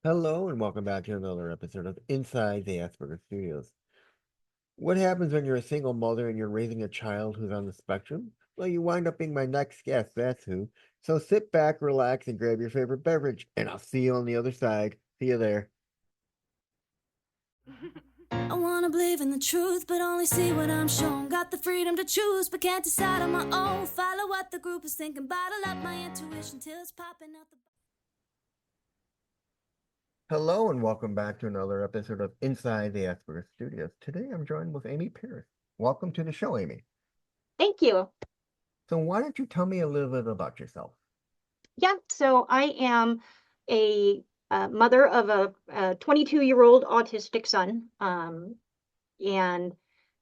Hello and welcome back to another episode of Inside the Asperger Studios. What happens when you're a single mother and you're raising a child who's on the spectrum? Well, you wind up being my next guest, that's who. So sit back, relax, and grab your favorite beverage, and I'll see you on the other side. See you there. I wanna believe in the truth, but only see what I'm shown. Got the freedom to choose, but can't decide on my own. Follow what the group is thinking, bottle up my intuition till it's popping out the. Hello and welcome back to another episode of Inside the Asperger Studios. Today I'm joined with Amy Pease. Welcome to the show, Amy. Thank you. So why don't you tell me a little bit about yourself? Yeah, so I am a mother of a 22-year-old autistic son, and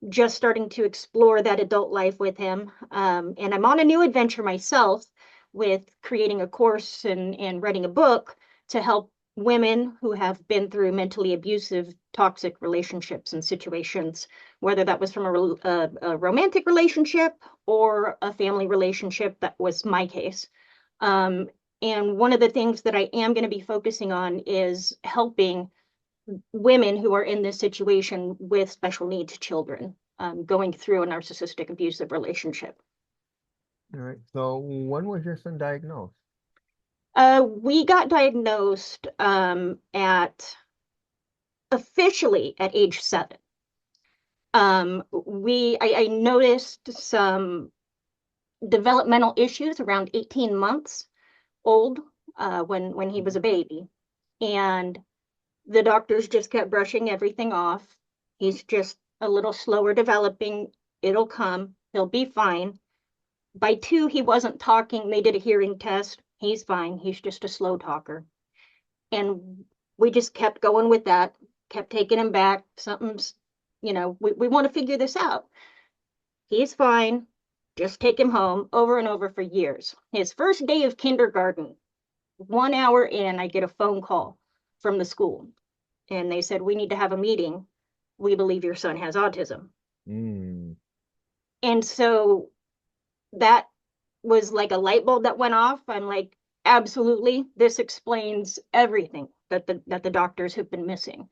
just starting to explore that adult life with him. And I'm on a new adventure myself with creating a course and writing a book to help women who have been through mentally abusive, toxic relationships and situations, whether that was from a romantic relationship or a family relationship. That was my case. Um, and one of the things that I am going to be focusing on is helping women who are in this situation with special needs children, going through a narcissistic abusive relationship. All right. So when was your son diagnosed? We got diagnosed at officially at age 7. I noticed some developmental issues around 18 months old, when he was a baby, and the doctors just kept brushing everything off. He's just a little slower developing. It'll come. He'll be fine. By 2, he wasn't talking. They did a hearing test. He's fine. He's just a slow talker. And we just kept going with that, kept taking him back. Something's, we want to figure this out. He's fine. Just take him home, over and over for years. His first day of kindergarten, 1 hour in, I get a phone call from the school. And they said, we need to have a meeting. We believe your son has autism. Mm. And so that was like a light bulb that went off. I'm like, absolutely, this explains everything that the doctors have been missing.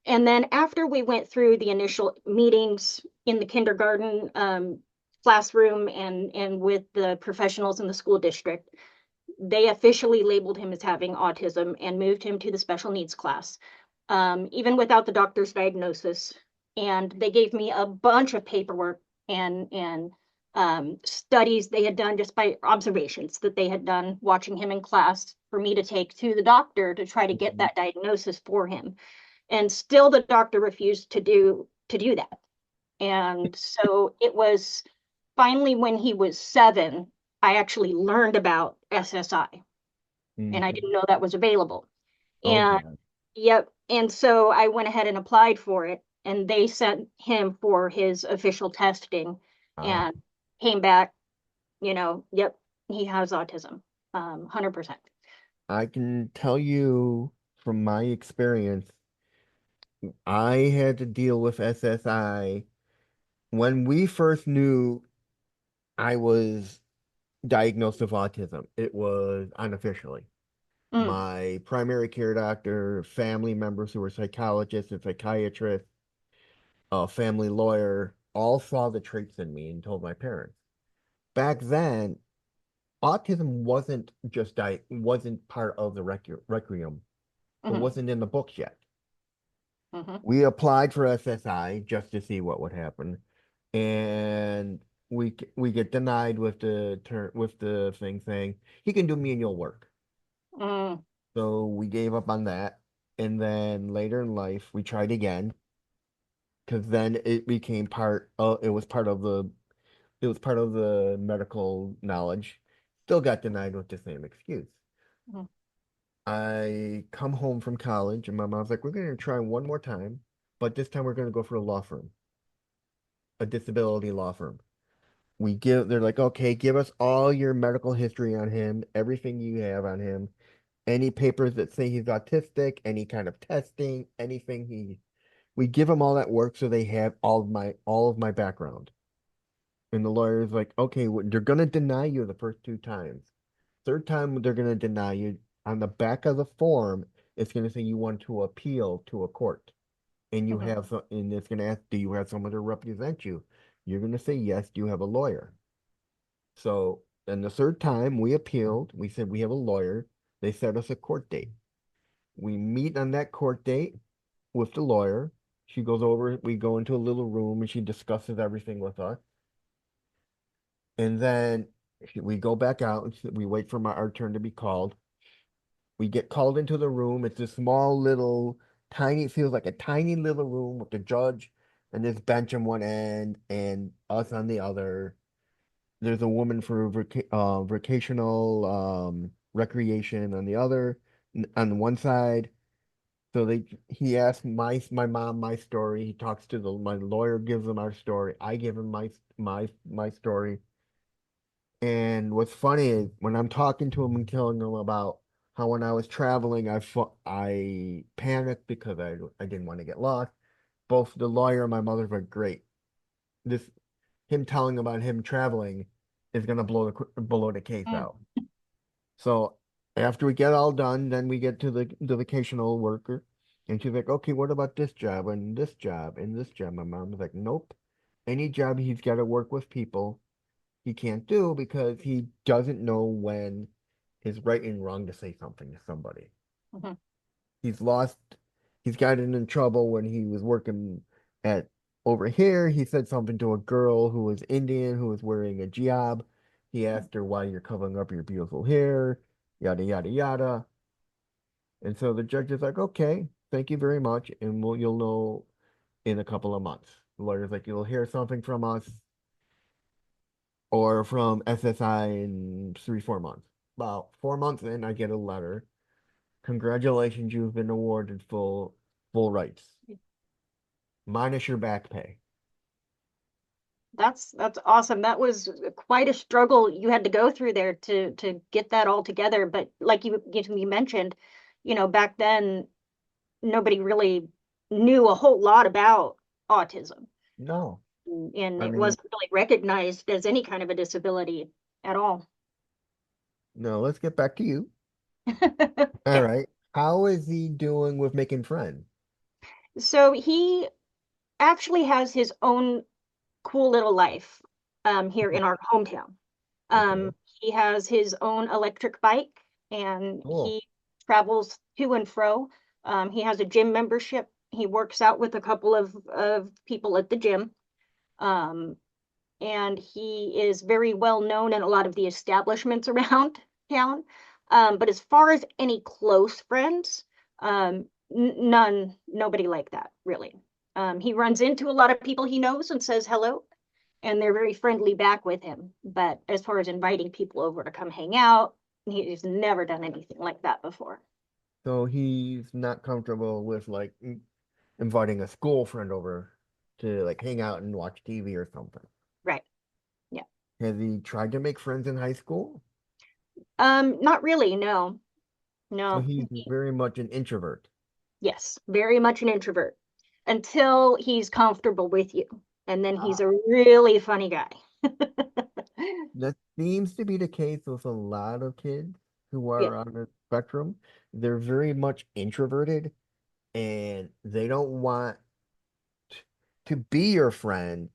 And then after we went through the initial meetings in the kindergarten classroom and with the professionals in the school district, they officially labeled him as having autism and moved him to the special needs class, even without the doctor's diagnosis. And they gave me a bunch of paperwork and studies they had done just by observations that they had done watching him in class for me to take to the doctor to try to get Mhm. that diagnosis for him. And still the doctor refused to do that. And so it was finally when he was 7, I actually learned about SSI, and I Mhm. didn't know that was available. And Okay. yep, and so I went ahead and applied for it, and they sent him for his official testing Ah, and came back, yep, he has autism, 100%. I can tell you from my experience, I had to deal with SSI when we first knew I was diagnosed with autism. It was unofficially. Mm, My primary care doctor, family members who were psychologists and psychiatrists, a family lawyer, all saw the traits in me and told my parents. Back then, autism wasn't part of the requiem. It mhm, wasn't in the books yet. mhm, We applied for SSI just to see what would happen, and we get denied with the thing saying he can do menial work. mm, So we gave up on that, and then later in life we tried again because then it became part of it was part of the medical knowledge. Still got denied with the same excuse. mhm, I come home from college and my mom's like, we're going to try one more time, but this time we're going to go for a law firm, a disability law firm. They're like, okay, give us all your medical history on him, everything you have on him, any papers that say he's autistic, any kind of testing, we give them all that work so they have all of my background. And the lawyer's like, okay, well, they're going to deny you the first 2 times. Third time, they're going to deny you. On the back of the form, it's going to say you want to appeal to a court, and you Mhm. have some, and it's going to ask, do you have someone to represent you? You're going to say yes. Do you have a lawyer? So, and the third time we appealed, we said we have a lawyer. They set us a court date. We meet on that court date with the lawyer. She goes over, we go into a little room and she discusses everything with us. And then we go back out and we wait for our turn to be called. We get called into the room. It's a small little tiny, feels like a tiny little room with the judge and this bench on one end and us on the other. There's a woman for vocational recreation on the other, on one side. So he asked my mom my story. He talks to my lawyer, gives him our story. I give him my story. And what's funny is when I'm talking to him and telling him about how when I was traveling, I panicked because I didn't want to get lost. Both the lawyer and my mother were great. This him telling about him traveling is gonna blow the case Mm. out. So after we get all done, then we get to the vocational worker, and she's like, "Okay, what about this job and this job and this job?" My mom was like, "Nope. Any job he's got to work with people, he can't do because he doesn't know when is right and wrong to say something to somebody. Mhm. He's lost, he's gotten in trouble when he was working at over here. He said something to a girl who was Indian who was wearing a jihad. He asked her why you're covering up your beautiful hair, yada yada yada. And so the judge is like, okay, thank you very much, and you'll know in a couple of months. The lawyer's like, you'll hear something from us or from SSI in 3, 4 months. About 4 months in, I get a letter. Congratulations, you've been awarded full rights, minus your back pay. That's awesome. That was quite a struggle you had to go through there to get that all together. But like you mentioned, back then nobody really knew a whole lot about autism, No, and I it mean, wasn't really recognized as any kind of a disability at all. no, let's get back to you. All Okay. right. How is he doing with making friends? So he actually has his own cool little life here in our hometown. Okay, He has his own electric bike and cool. he travels to and fro. He has a gym membership. He works out with a couple of people at the gym. Um, and he is very well known in a lot of the establishments around town. But as far as any close friends, nobody like that, really. He runs into a lot of people he knows and says hello, and they're very friendly back with him. But as far as inviting people over to come hang out, he's never done anything like that before. So he's not comfortable with like inviting a school friend over to like hang out and watch TV or something. Right. Yeah. Has he tried to make friends in high school? Not really, no. So No. he's very much an introvert. Yes, very much an introvert until he's comfortable with you. And then he's Ah. a really funny guy. That seems to be the case with a lot of kids who Yeah. are on the spectrum. They're very much introverted and they don't want to be your friend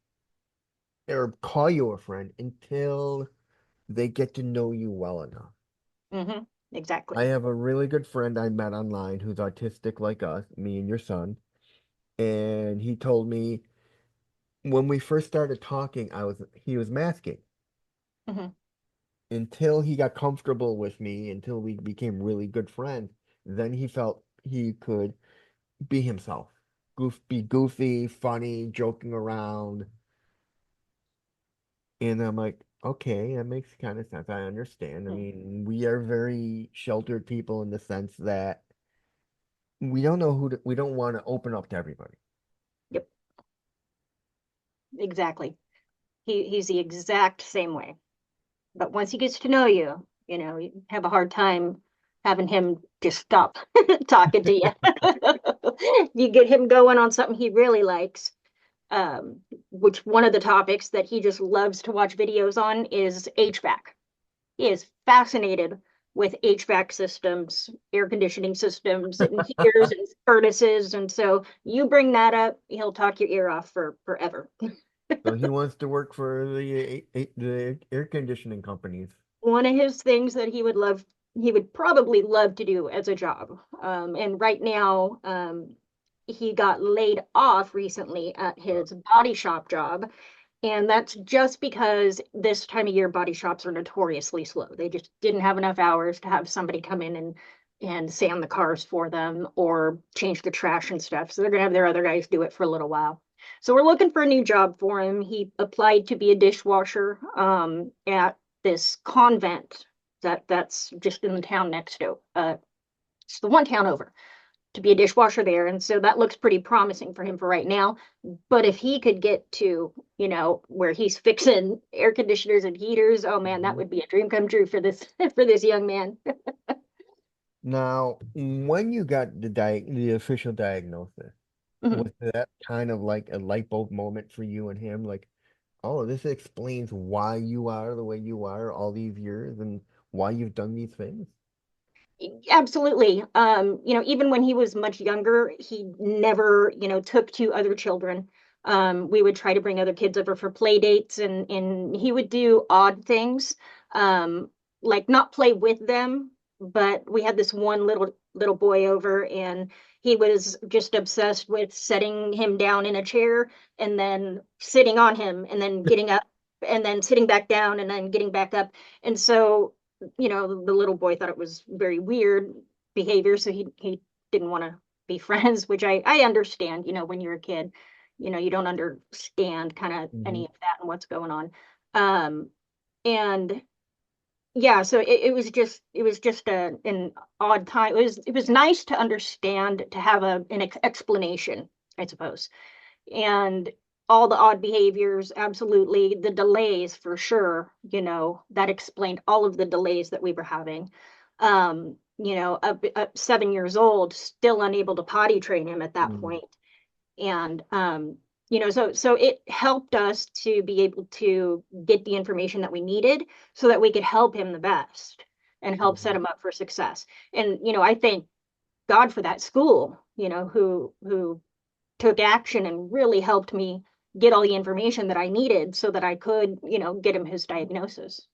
or call you a friend until they get to know you well enough. I Exactly. have a really good friend I met online who's autistic like us, me and your son, and he told me when we first started talking, he was masking hmm until he got comfortable with me, until we became really good friends. Then he felt he could be himself, be goofy, funny, joking around. And I'm like, okay, that makes kind of sense. I understand. I mean, we are very sheltered people in the sense that we don't know we don't want to open up to everybody. Yep, exactly. He's the exact same way. But once he gets to know you, you have a hard time having him just stop talking to you. You get him going on something he really likes, which one of the topics that he just loves to watch videos on is HVAC. He is fascinated with HVAC systems, air conditioning systems, and heaters and furnaces. And so you bring that up, he'll talk your ear off for forever. So he wants to work for the air conditioning companies. One of his things that he would probably love to do as a job. And right now, he got laid off recently at his body shop job. And that's just because this time of year, body shops are notoriously slow. They just didn't have enough hours to have somebody come in and sand the cars for them or change the trash and stuff. So they're going to have their other guys do it for a little while. So we're looking for a new job for him. He applied to be a dishwasher at this convent that's just in the town next to it's the one town over, to be a dishwasher there. And so that looks pretty promising for him for right now. But if he could get to, where he's fixing air conditioners and heaters, oh man, that would be a dream come true for this for this young man. Now, when you got the official diagnosis, Mhm. was that kind of like a light bulb moment for you and him? Like, oh, this explains why you are the way you are all these years and why you've done these things? Absolutely. Even when he was much younger, he never, took to other children. We would try to bring other kids over for play dates and he would do odd things, like not play with them, but we had this one little boy over and he was just obsessed with setting him down in a chair and then sitting on him and then getting up and then sitting back down and then getting back up. And so the little boy thought it was very weird behavior, so he didn't want to be friends, which I understand, when you're a kid, you don't understand kind of Hmm. any of that and what's going on. And yeah, so it was just an odd time. It was nice to understand, to have an explanation, I suppose. And all the odd behaviors, absolutely. The delays, for sure, that explained all of the delays that we were having. Up 7 years old, still unable to potty train him at that point. And so it helped us to be able to get the information that we needed so that we could help him the best and help set Hmm. him up for success. And I thank God for that school, who took action and really helped me get all the information that I needed so that I could, get him his diagnosis.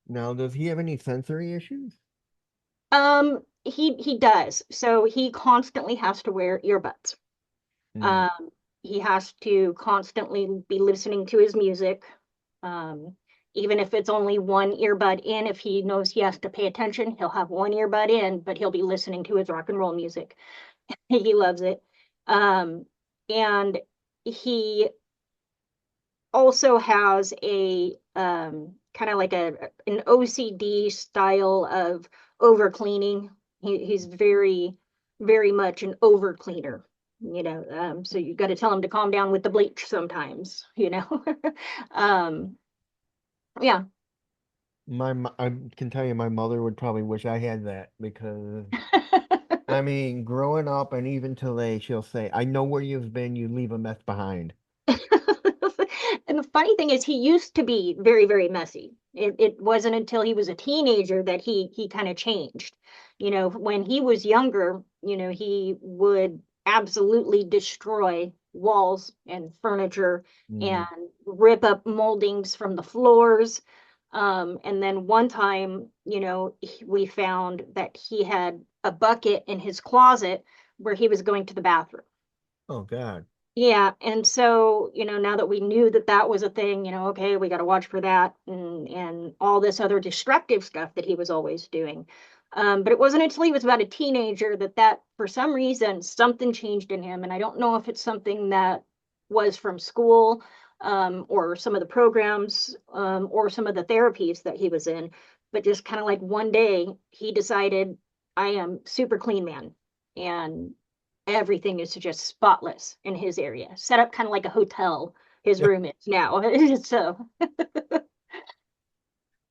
Now, does he have any sensory issues? He does. So he constantly has to wear earbuds. Mm. Um, he has to constantly be listening to his music. Um, Even if it's only one earbud in, if he knows he has to pay attention, he'll have one earbud in, but he'll be listening to his rock and roll music. He loves it. Um, and he also has a kind of like an OCD style of over cleaning. He's very, very much an over cleaner, so you got to tell him to calm down with the bleach sometimes. um, yeah. I can tell you, my mother would probably wish I had that because, I mean, growing up and even today, she'll say, I know where you've been, you leave a mess behind. And the funny thing is, he used to be very, very messy. It wasn't until he was a teenager that he kind of changed. When he was younger, he would absolutely destroy walls and furniture and Mm. rip up moldings from the floors. And then one time, we found that he had a bucket in his closet where he was going to the bathroom. Oh, God. Yeah, and so, now that we knew that that was a thing, okay, we got to watch for that and all this other destructive stuff that he was always doing. But it wasn't until he was about a teenager that for some reason something changed in him, and I don't know if it's something that was from school, or some of the programs, or some of the therapies that he was in, but just kind of like one day he decided, I am super clean man, and everything is just spotless in his area, set up kind of like a hotel. His Yeah. room is now. So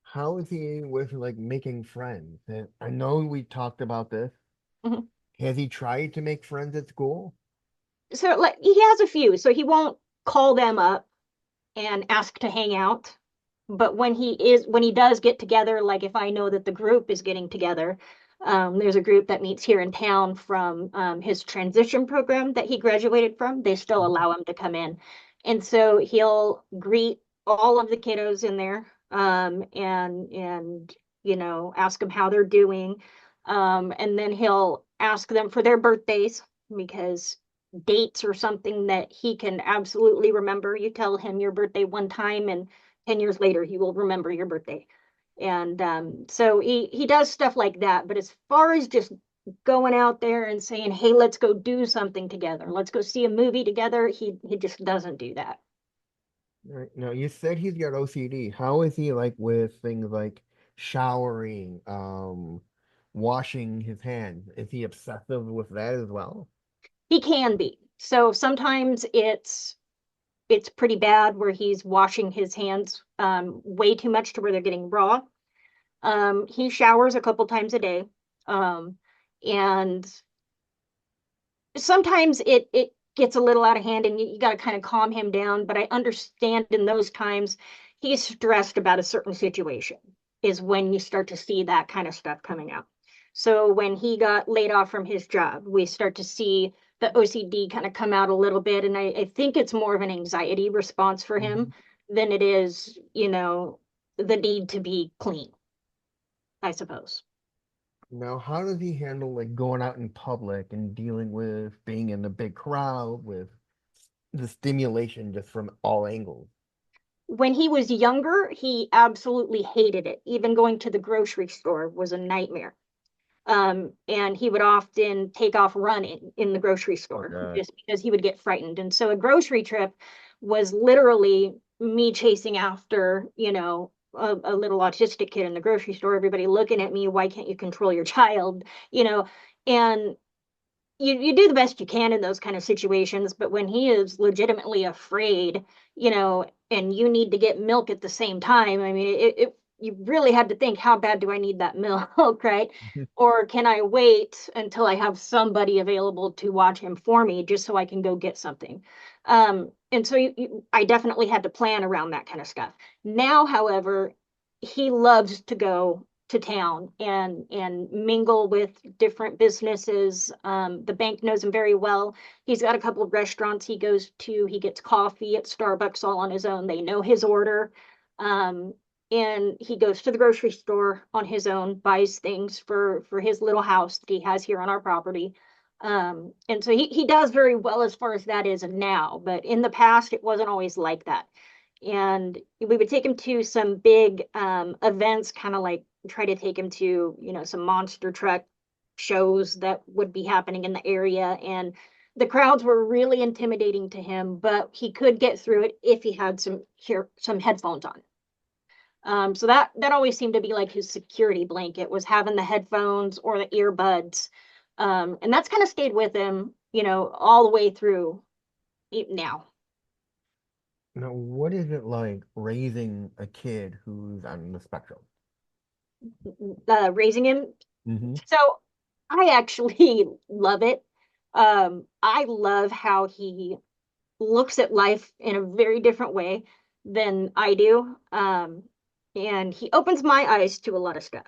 How is he with like making friends? And I know we talked about this. mhm. Has he tried to make friends at school? So like he has a few. So he won't call them up and ask to hang out. But when he does get together, like if I know that the group is getting together, there's a group that meets here in town from his transition program that he graduated from. They still Mhm. allow him to come in. And so he'll greet all of the kiddos in there, and ask them how they're doing. And then he'll ask them for their birthdays because dates are something that he can absolutely remember. You tell him your birthday one time, and 10 years later, he will remember your birthday. And so he does stuff like that. But as far as just going out there and saying, hey, let's go do something together, let's go see a movie together, he just doesn't do that. Right. Now, you said he's got OCD. How is he like with things like showering, washing his hands? Is he obsessive with that as well? He can be. So sometimes it's pretty bad where he's washing his hands way too much to where they're getting raw. He showers a couple times a day. And sometimes it gets a little out of hand and you got to kind of calm him down. But I understand in those times he's stressed about a certain situation is when you start to see that kind of stuff coming out. So when he got laid off from his job, we start to see the OCD kind of come out a little bit. And I think it's more of an anxiety response for him Mhm. than it is, the need to be clean, I suppose. Now, how does he handle like going out in public and dealing with being in a big crowd with the stimulation just from all angles? When he was younger, he absolutely hated it. Even going to the grocery store was a nightmare. And he would often take off running in the grocery Oh store God. just because he would get frightened. And so a grocery trip was literally me chasing after, a little autistic kid in the grocery store, everybody looking at me, why can't you control your child? And you do the best you can in those kind of situations, but when he is legitimately afraid, and you need to get milk at the same time, I mean, you really had to think, how bad do I need that milk, right? Or can I wait until I have somebody available to watch him for me just so I can go get something? And so I definitely had to plan around that kind of stuff. Now, however, he loves to go to town and mingle with different businesses. The bank knows him very well. He's got a couple of restaurants he goes to. He gets coffee at Starbucks all on his own. They know his order. Um, and he goes to the grocery store on his own, buys things for his little house that he has here on our property. And so he does very well as far as that is now, but in the past it wasn't always like that. And we would take him to some big events, kind of like try to take him to, some monster truck shows that would be happening in the area. And the crowds were really intimidating to him, but he could get through it if he had some headphones on. So that always seemed to be like his security blanket, was having the headphones or the earbuds. And that's kind of stayed with him, all the way through now. Now, what is it like raising a kid who's on the spectrum? Raising him. Hmm. So I actually love it. I love how he looks at life in a very different way than I do. And he opens my eyes to a lot of stuff,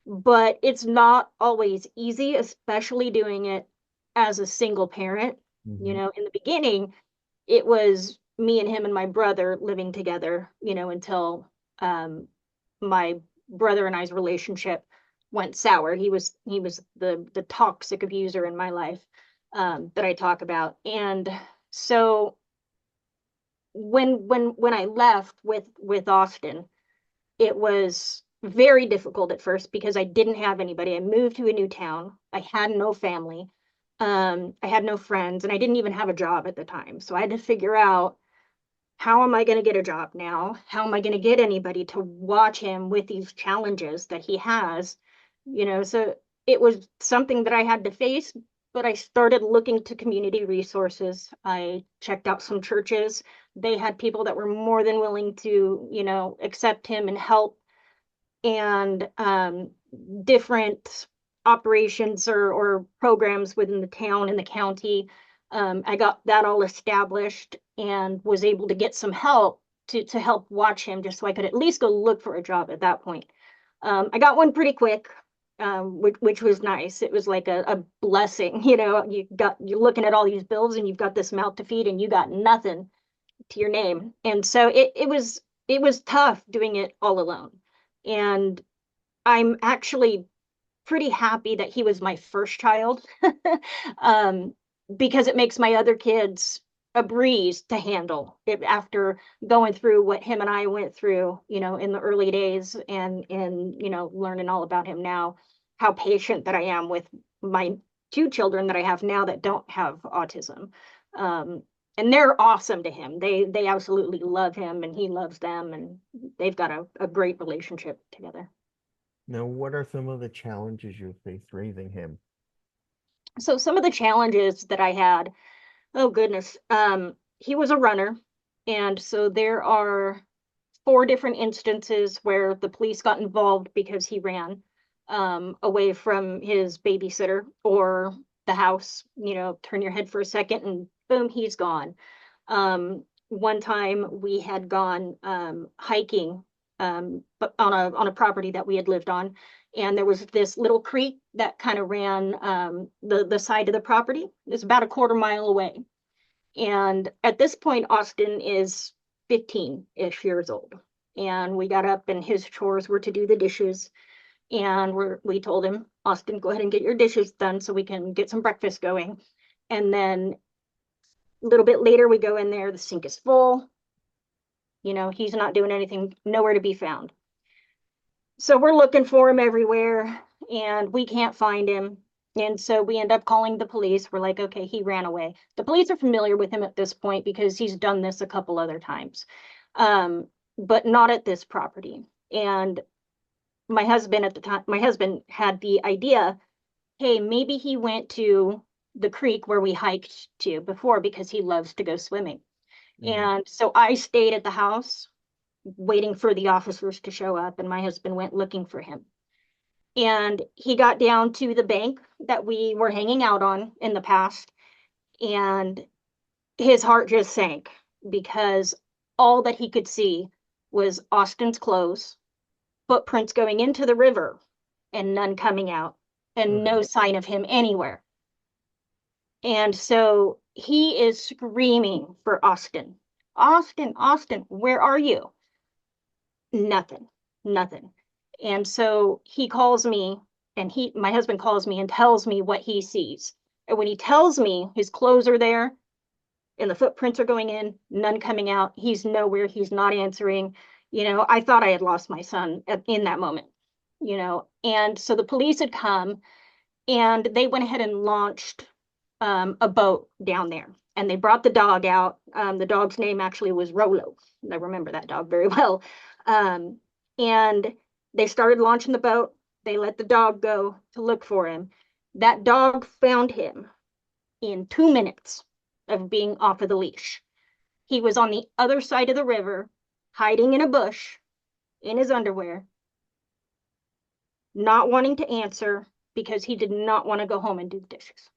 but it's not always easy, especially doing it as a single parent. Hmm. In the beginning, it was me and him and my brother living together, until my brother and I's relationship went sour. He was the toxic abuser in my life, that I talk about. And so when I left with Austin, it was very difficult at first because I didn't have anybody. I moved to a new town. I had no family. I had no friends, and I didn't even have a job at the time. So I had to figure out, how am I going to get a job now? How am I going to get anybody to watch him with these challenges that he has? So it was something that I had to face, but I started looking to community resources. I checked out some churches. They had people that were more than willing to, accept him and help, and different operations or programs within the town and the county. I got that all established and was able to get some help to help watch him, just so I could at least go look for a job at that point. I got one pretty quick, which was nice. It was like a blessing, you're looking at all these bills and you've got this mouth to feed and you got nothing to your name. And so it was tough doing it all alone. And I'm actually pretty happy that he was my first child, um, because it makes my other kids a breeze to handle it after going through what him and I went through, in the early days, and learning all about him now, how patient that I am with my two children that I have now that don't have autism. And they're awesome to him. They absolutely love him and he loves them, and they've got a great relationship together. Now, what are some of the challenges you faced raising him? So some of the challenges that I had, oh goodness, he was a runner, and so there are 4 different instances where the police got involved because he ran away from his babysitter or the house. Turn your head for a second and boom, he's gone. One time we had gone hiking, but on a property that we had lived on, and there was this little creek that kind of ran the side of the property. It's about a quarter mile away. And at this point, Austin is 15-ish years old. And we got up, and his chores were to do the dishes. And we told him, Austin, go ahead and get your dishes done so we can get some breakfast going. And then a little bit later, we go in there, the sink is full. He's not doing anything, nowhere to be found. So we're looking for him everywhere, and we can't find him. And so we end up calling the police. We're like, okay, he ran away. The police are familiar with him at this point because he's done this a couple other times, but not at this property. And my husband at the time, my husband had the idea, hey, maybe he went to the creek where we hiked to before because he loves to go swimming. Mhm. And so I stayed at the house waiting for the officers to show up, and my husband went looking for him. And he got down to the bank that we were hanging out on in the past, and his heart just sank because all that he could see was Austin's clothes, footprints going into the river, and none coming out, and no Right. sign of him anywhere. And so he is screaming for Austin. Austin, Austin, where are you? Nothing, nothing. And so he calls me, and my husband calls me and tells me what he sees. And when he tells me his clothes are there and the footprints are going in, none coming out, he's nowhere, he's not answering. I thought I had lost my son in that moment. And so the police had come, and they went ahead and launched a boat down there. And they brought the dog out. The dog's name actually was Rolo. I remember that dog very well. Um, and they started launching the boat. They let the dog go to look for him. That dog found him in 2 minutes of being off of the leash. He was on the other side of the river, hiding in a bush in his underwear, not wanting to answer because he did not want to go home and do the dishes.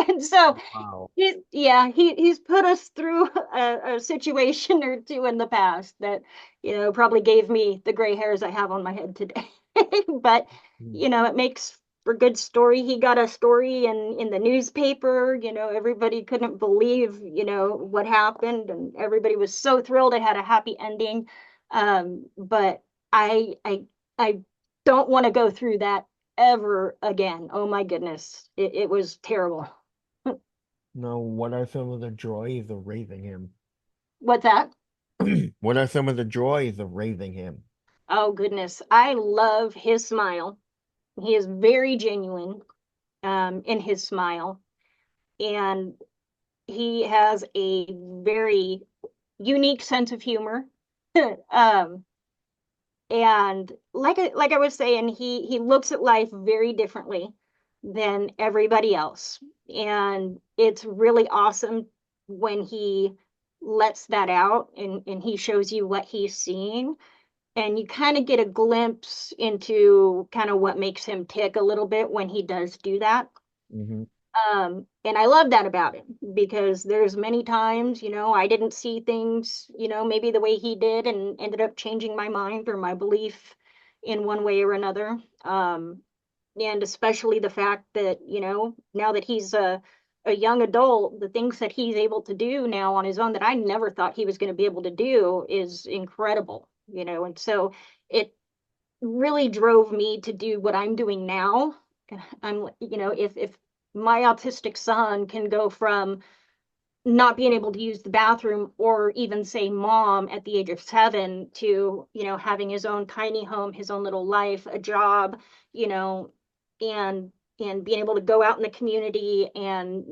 And so Wow. he's put us through a situation or two in the past that probably gave me the gray hairs I have on my head today. But Mm. it makes for good story. He got a story in the newspaper. Everybody couldn't believe what happened, and everybody was so thrilled it had a happy ending. But I don't want to go through that ever again. Oh my goodness, it was terrible. Now, what are some of the joys of raising him? What's that? What are some of the joys of raising him? Oh goodness, I love his smile. He is very genuine in his smile, and he has a very unique sense of humor. um, and like I was saying, he looks at life very differently than everybody else, and it's really awesome when he lets that out, and he shows you what he's seeing, and you kind of get a glimpse into kind of what makes him tick a little bit when he does do that. Hmm. And I love that about him because there's many times, I didn't see things, maybe the way he did and ended up changing my mind or my belief in one way or another. And especially the fact that, now that he's a young adult, the things that he's able to do now on his own that I never thought he was going to be able to do is incredible, and so it really drove me to do what I'm doing now. If my autistic son can go from not being able to use the bathroom or even say mom at the age of 7 to, having his own tiny home, his own little life, a job, you know, and being able to go out in the community and,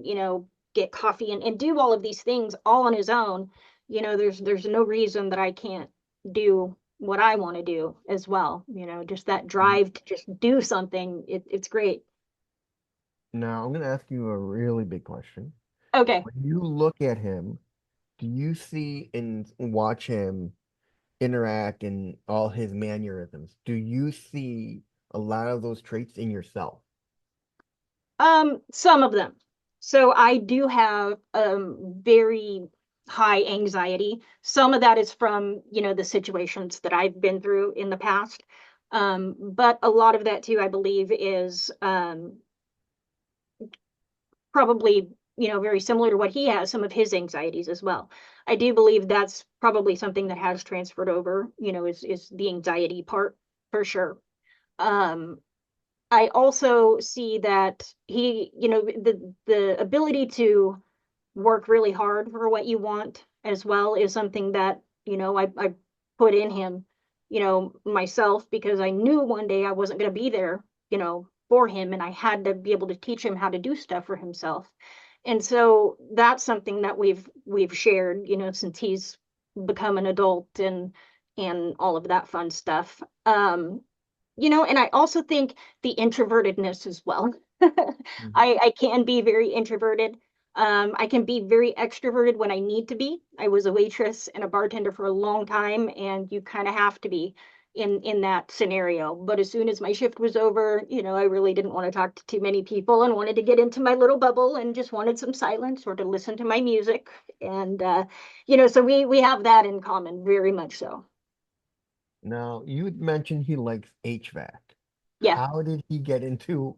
get coffee and do all of these things all on his own, there's no reason that I can't do what I want to do as well. Just that drive to just do something. It's great. Now, I'm going to ask you a really big question. Okay. When you look at him, do you see and watch him interact and all his mannerisms? Do you see a lot of those traits in yourself? Some of them. So I do have very high anxiety. Some of that is from, the situations that I've been through in the past. But a lot of that too, I believe, is probably, very similar to what he has, some of his anxieties as well. I do believe that's probably something that has transferred over, is the anxiety part for sure. Um, I also see that he, the ability to work really hard for what you want as well is something that, I put in him, myself because I knew one day I wasn't going to be there, for him and I had to be able to teach him how to do stuff for himself. And so that's something that we've shared, since he's become an adult and all of that fun stuff. And I also think the introvertedness as well. Mhm. I can be very introverted. I can be very extroverted when I need to be. I was a waitress and a bartender for a long time, and you kind of have to be in that scenario. But as soon as my shift was over, I really didn't want to talk to too many people and wanted to get into my little bubble and just wanted some silence or to listen to my music. And so we have that in common, very much so. Now, you mentioned he likes HVAC. Yeah. How did he get into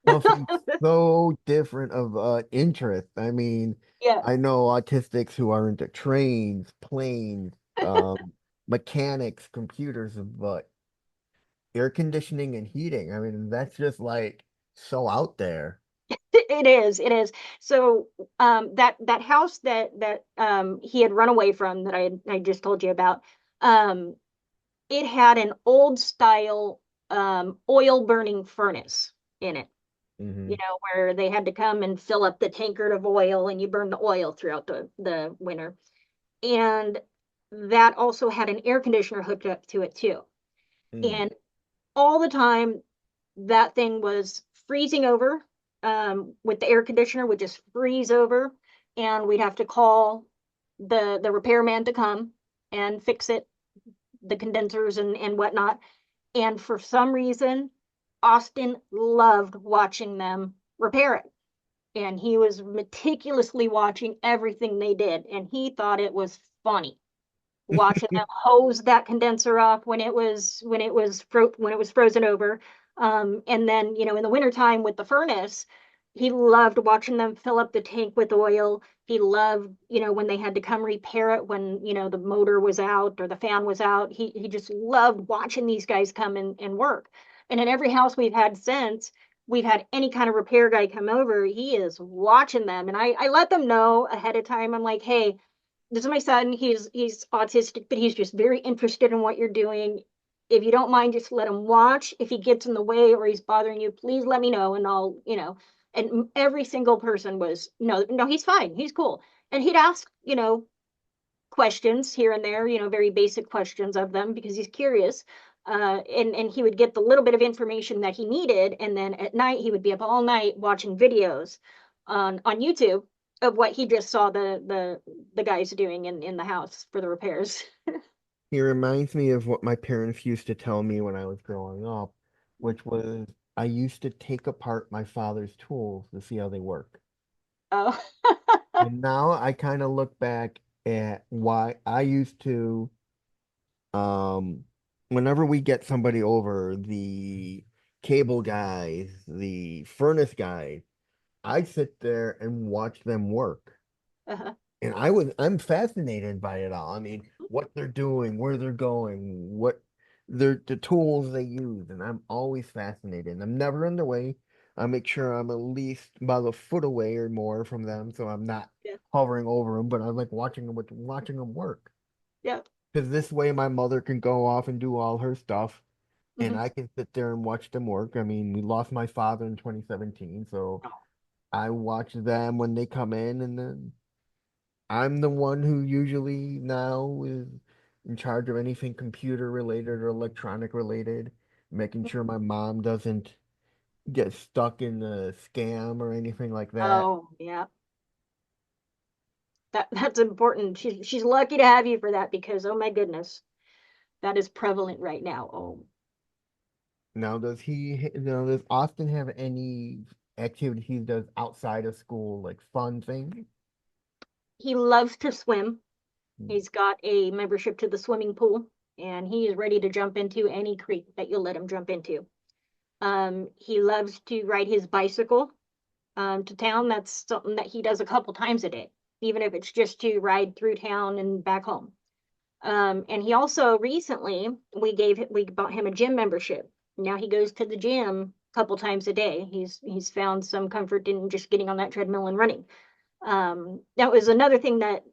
something so different of interest? I mean, Yeah. I know autistics who are into trains, planes, mechanics, computers, but air conditioning and heating. I mean, that's just like so out there. It is. So that house that he had run away from that I just told you about, um, it had an old style oil burning furnace in it, Hmm. where they had to come and fill up the tankard of oil and you burn the oil throughout the winter. And that also had an air conditioner hooked up to it too. Mm. And all the time that thing was freezing over, with the air conditioner would just freeze over and we'd have to call the repairman to come and fix it, the condensers and whatnot. And for some reason, Austin loved watching them repair it. And he was meticulously watching everything they did. And he thought it was funny watching them hose that condenser off when it was frozen over. And then, in the wintertime with the furnace, he loved watching them fill up the tank with oil. He loved, when they had to come repair it when, the motor was out or the fan was out. He just loved watching these guys come and work. And in every house we've had since, we've had any kind of repair guy come over, he is watching them. And I let them know ahead of time. I'm like, hey, this is my son. He's autistic, but he's just very interested in what you're doing. If you don't mind, just let him watch. If he gets in the way or he's bothering you, please let me know and I'll. And every single person was, no, no, he's fine. He's cool. And he'd ask, questions here and there, very basic questions of them because he's curious. And he would get the little bit of information that he needed. And then at night, he would be up all night watching videos on YouTube of what he just saw the guys doing in the house for the repairs. He reminds me of what my parents used to tell me when I was growing up, which was I used to take apart my father's tools to see how they work. Oh. And now I kind of look back at why I used to, um, whenever we get somebody over, the cable guys, the furnace guys, I sit there and watch them work. Uh-huh. And I'm fascinated by it all. I mean, what they're doing, where they're going, what the tools they use, and I'm always fascinated. And I'm never in the way. I make sure I'm at least about a foot away or more from them, so I'm not Yeah. hovering over them. But I like watching them work Yeah. because this way my mother can go off and do all her stuff, and Hmm. I can sit there and watch them work. I mean, we lost my father in 2017, so Oh. I watch them when they come in, and then I'm the one who usually now is in charge of anything computer related or electronic related, making sure my mom doesn't get stuck in a scam or anything like that. Oh, yeah. That's important. She's lucky to have you for that because oh my goodness, that is prevalent right now. Oh, Now, does Austin have any activities he does outside of school, like fun things? he loves to swim. He's got a membership to the swimming pool, and he is ready to jump into any creek that you'll let him jump into. He loves to ride his bicycle to town. That's something that he does a couple times a day, even if it's just to ride through town and back home. And he also recently we bought him a gym membership. Now he goes to the gym a couple times a day. He's found some comfort in just getting on that treadmill and running. That was another thing that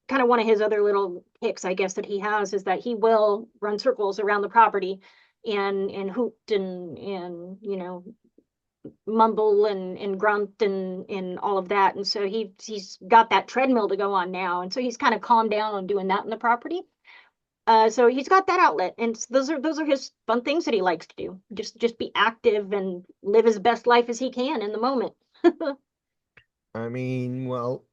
kind of one of his other little ticks, I guess, that he has is that he will run circles around the property and hoot and mumble and grunt and all of that. And so he's got that treadmill to go on now, and so he's kind of calmed down on doing that in the property. So he's got that outlet, and those are his fun things that he likes to do. Just be active and live his best life as he can in the moment. I mean, well,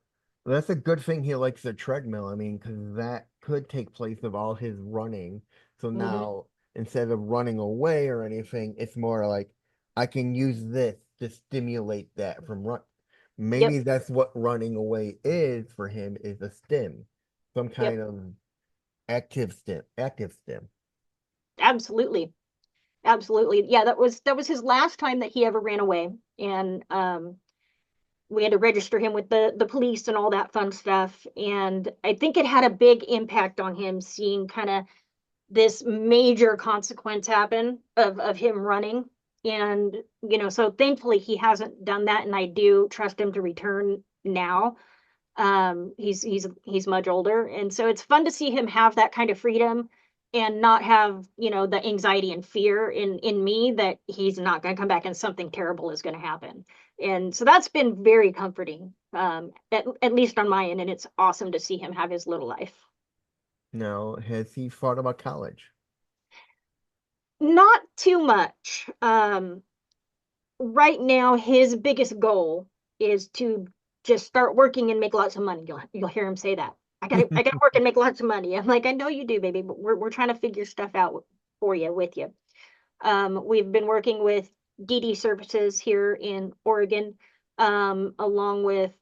that's a good thing he likes the treadmill. I mean, because that could take place of all his running. So Hmm. now, instead of running away or anything, it's more like I can use this to stimulate that from run. Maybe Yep, that's what running away is for him is a stim, some yep, kind of active stim. absolutely, absolutely. Yeah, that was his last time that he ever ran away, and we had to register him with the police and all that fun stuff. And I think it had a big impact on him seeing kind of this major consequence happen of him running. And, so thankfully he hasn't done that. And I do trust him to return now. He's much older. And so it's fun to see him have that kind of freedom and not have, the anxiety and fear in me that he's not going to come back and something terrible is going to happen. And so that's been very comforting, at least on my end. And it's awesome to see him have his little life. Now, has he thought about college? Not too much. Right now, his biggest goal is to just start working and make lots of money. You'll hear him say that. I gotta work and make lots of money. I'm like, I know you do, baby, but we're trying to figure stuff out for you with you. We've been working with DD Services here in Oregon, along with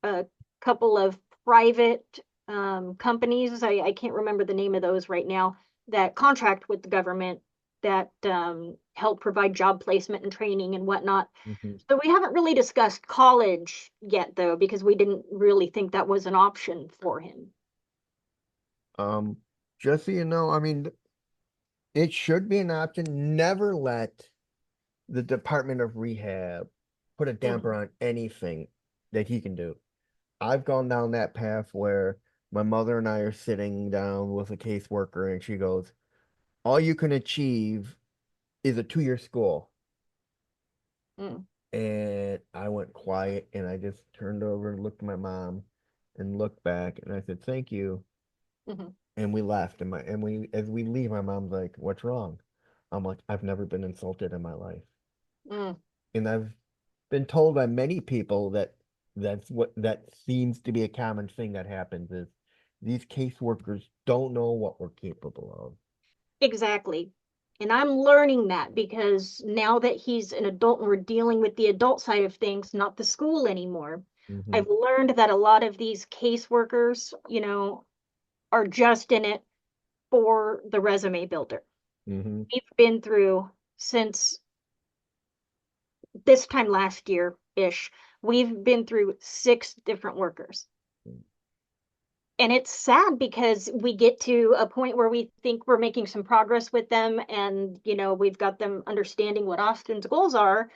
a couple of private companies. I can't remember the name of those right now that contract with the government that help provide job placement and training and whatnot. Mhm. So we haven't really discussed college yet, though, because we didn't really think that was an option for him. Um, just so you know, I mean, it should be an option. Never let the Department of Rehab put a damper Mhm. on anything that he can do. I've gone down that path where my mother and I are sitting down with a caseworker and she goes, all you can achieve is a 2-year school. Mm. And I went quiet and I just turned over and looked at my mom and looked back and I said, thank you. Mhm. And we left. As we leave, my mom's like, what's wrong? I'm like, I've never been insulted in my life. Mm. And I've been told by many people that that seems to be a common thing that happens is these caseworkers don't know what we're capable of. Exactly. And I'm learning that because now that he's an adult and we're dealing with the adult side of things, not the school anymore, Hmm. I've learned that a lot of these caseworkers, are just in it for the resume builder. Hmm. We've been through since this time last year-ish, we've been through 6 different workers. And it's sad because we get to a point where we think we're making some progress with them and, we've got them understanding what Austin's goals are.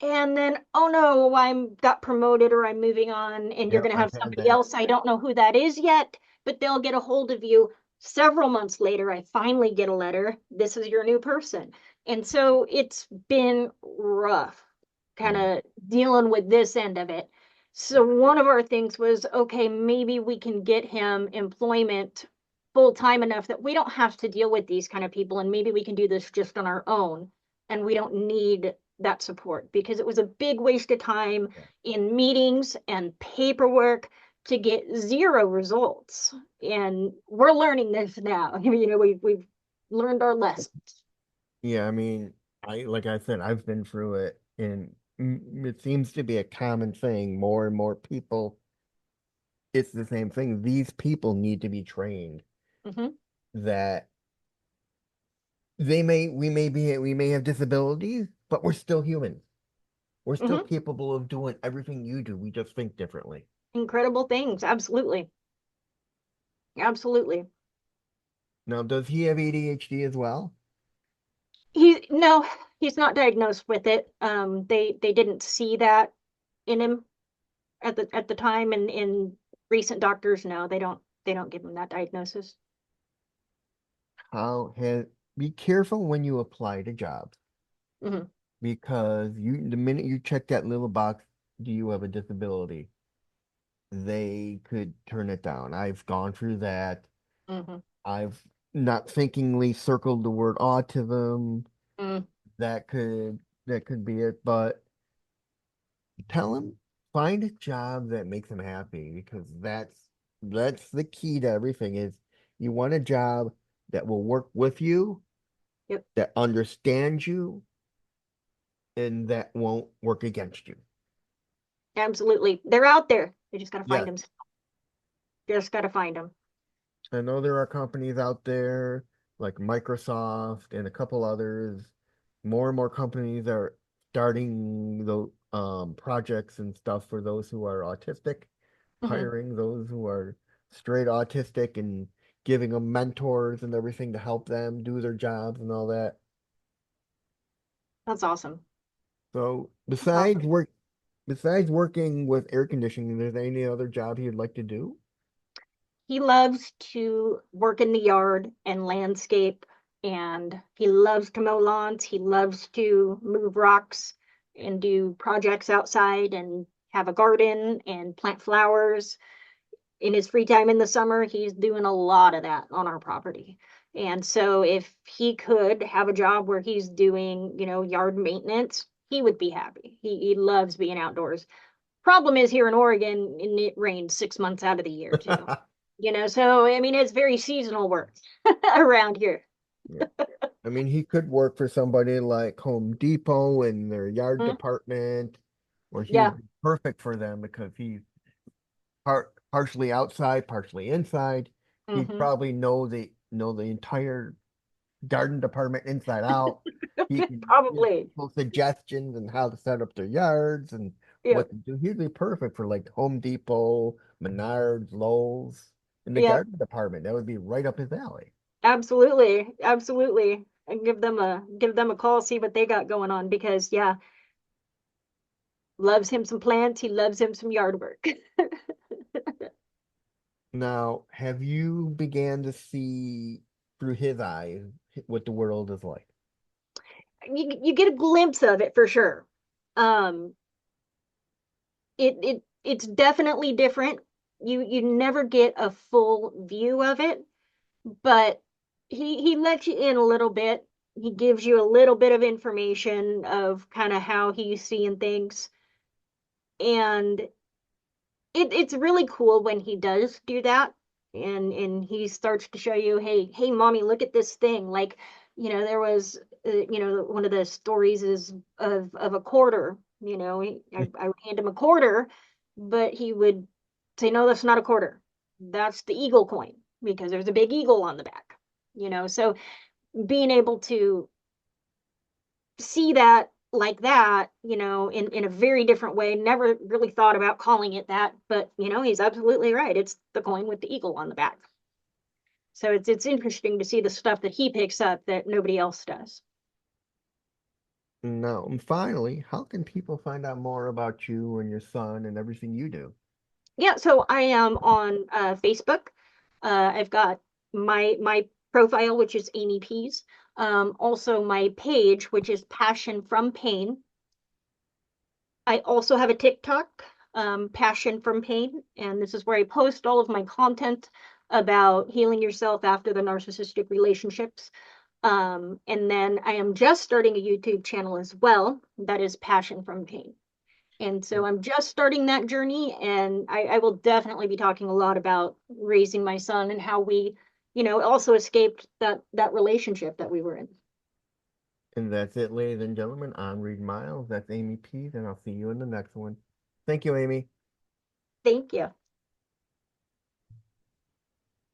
And then, oh no, I'm got promoted or I'm moving on, and you're Yep, going to I've have had somebody that. else. I don't know who that is yet, but they'll get a hold of you several months later. I finally get a letter. This is your new person. And so it's been rough kind Mm. of dealing with this end of it. So one of our things was, okay, maybe we can get him employment full time enough that we don't have to deal with these kind of people, and maybe we can do this just on our own, and we don't need that support because it was a big waste of time Yeah. in meetings and paperwork to get zero results. And we're learning this now. We've learned our lessons. Yeah, I mean, like I said, I've been through it, and it seems to be a common thing. More and more people, it's the same thing. These people need to be trained Hmm. that we may have disabilities, but we're still human. We're still Hmm. capable of doing everything you do. We just think differently. Incredible things. Absolutely. Absolutely. Now, does he have ADHD as well? No, he's not diagnosed with it. They didn't see that in him at the time, and in recent doctors, no, they don't give him that diagnosis. How has Be careful when you apply to jobs Hmm. because the minute you check that little box, do you have a disability? They could turn it down. I've gone through that. Hmm. I've not thinkingly circled the word autism. Mm. That could be it. But tell him find a job that makes him happy because that's the key to everything is you want a job that will work with you, Yep. that understands you, and that won't work against you. Absolutely. They're out there. They just got to find Yes, them. Just got to find them. I know there are companies out there like Microsoft and a couple others. More and more companies are starting the projects and stuff for those who are autistic, Hmm. hiring those who are straight autistic and giving them mentors and everything to help them do their jobs and all that. That's awesome. So That's awesome. besides working with air conditioning, is there any other job you'd like to do? He loves to work in the yard and landscape, and he loves to mow lawns. He loves to move rocks and do projects outside and have a garden and plant flowers. In his free time in the summer, he's doing a lot of that on our property. And so if he could have a job where he's doing, yard maintenance, he would be happy. He loves being outdoors. Problem is here in Oregon, and it rains 6 months out of the year too. So I mean, it's very seasonal work around here. Yeah. I mean, he could work for somebody like Home Depot in their yard Mhm. department, or he Yeah. would be perfect for them because he's partially outside, partially inside. He'd Hmm. probably know the entire garden department inside out. He can give Probably. people suggestions on how to set up their yards and Yeah. what to do. He'd be perfect for like Home Depot, Menards, Lowe's, in the Yep. garden department. That would be right up his alley. Absolutely. Absolutely. And give them a call, see what they got going on because yeah, loves him some plants. He loves him some yard work. Now, have you began to see through his eyes what the world is like? You get a glimpse of it for sure. Um, it's definitely different. You never get a full view of it, but he lets you in a little bit. He gives you a little bit of information of kind of how he's seeing things, and it's really cool when he does do that, and he starts to show you, hey, mommy, look at this thing. Like There was, one of the stories is of a quarter. I would hand him a quarter, but he would say, "No, that's not a quarter. That's the eagle coin because there's a big eagle on the back." So being able to see that like that, in a very different way, never really thought about calling it that, but he's absolutely right. It's the coin with the eagle on the back. So it's interesting to see the stuff that he picks up that nobody else does. Now, and finally, how can people find out more about you and your son and everything you do? Yeah, so I am on Facebook. I've got my profile, which is Amy Pease. Also my page, which is Passion from Pain. I also have a TikTok, Passion from Pain, and this is where I post all of my content about healing yourself after the narcissistic relationships. And then I am just starting a YouTube channel as well. That is Passion from Pain. And so I'm just starting that journey, and I will definitely be talking a lot about raising my son and how we, also escaped that relationship that we were in. And that's it, ladies and gentlemen. I'm Reed Miles. That's Amy Pease, and I'll see you in the next one. Thank you, Amy. Thank you.